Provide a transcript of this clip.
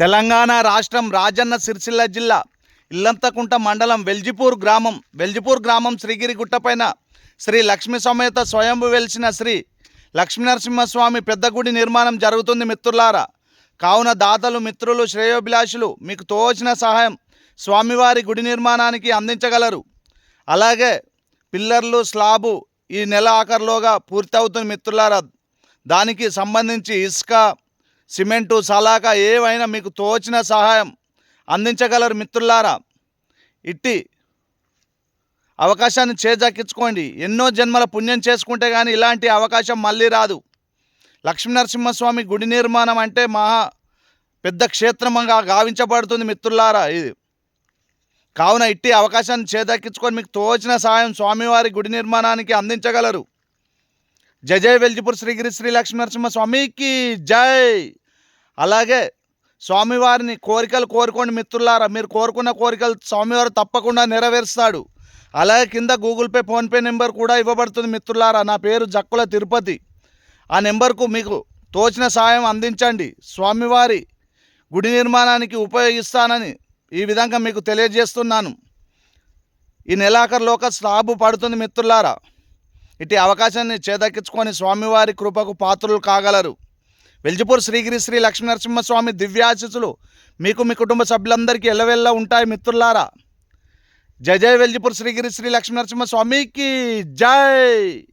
తెలంగాణ రాష్ట్రం రాజన్న సిరిసిల్ల జిల్లా ఇల్లంతకుంట మండలం వెల్జిపూర్ గ్రామం శ్రీగిరి గుట్టపైన శ్రీ లక్ష్మీ సమేత స్వయంభు వెలిసిన శ్రీ లక్ష్మీనరసింహస్వామి పెద్ద గుడి నిర్మాణం జరుగుతుంది మిత్రులారా. కావున దాతలు, మిత్రులు, శ్రేయోభిలాషులు మీకు తోచిన సహాయం స్వామివారి గుడి నిర్మాణానికి అందించగలరు. అలాగే పిల్లర్లు, స్లాబు ఈ నెల ఆఖరులోగా పూర్తవుతుంది మిత్రులారా. దానికి సంబంధించి ఇసుక, సిమెంటు, సలాక ఏవైనా మీకు తోచిన సహాయం అందించగలరు మిత్రులారా. ఇట్టి అవకాశాన్ని చేజాకించుకోండి. ఎన్నో జన్మల పుణ్యం చేసుకుంటే కానీ ఇలాంటి అవకాశం మళ్ళీ రాదు. లక్ష్మీనరసింహస్వామి గుడి నిర్మాణం అంటే మహా పెద్ద క్షేత్రంగా గావించబడుతుంది మిత్రులారా ఇది. కావున ఇట్టి అవకాశాన్ని చేదక్కించుకొని మీకు తోచిన సహాయం స్వామివారి గుడి నిర్మాణానికి అందించగలరు. జై జై వెల్జిపూర్ శ్రీగిరి శ్రీ లక్ష్మీనరసింహస్వామికి జై. అలాగే స్వామివారిని కోరికలు కోరుకోండి మిత్రులారా. మీరు కోరుకున్న కోరికలు స్వామివారు తప్పకుండా నెరవేరుస్తాడు. అలాగే కింద గూగుల్ పే, ఫోన్పే నెంబర్ కూడా ఇవ్వబడుతుంది మిత్రులారా. నా పేరు జక్కుల తిరుపతి. ఆ నెంబర్కు మీకు తోచిన సాయం అందించండి. స్వామివారి గుడి నిర్మాణానికి ఉపయోగిస్తానని ఈ విధంగా మీకు తెలియజేస్తున్నాను. ఈ నెలాఖరులోక స్లాబు పడుతుంది మిత్రులారా. ఇటు అవకాశాన్ని చేదక్కించుకొని స్వామివారి కృపకు పాత్రులు కాగలరు. వెల్జిపూర్ శ్రీగిరి శ్రీ లక్ష్మీనరసింహస్వామి దివ్యాశీస్సులు మీకు, మీ కుటుంబ సభ్యులందరికీ ఎల్లవెల్లా ఉంటాయి మిత్రులారా. జై జై వెల్జిపూర్ శ్రీగిరి శ్రీ లక్ష్మీనరసింహస్వామికి జై.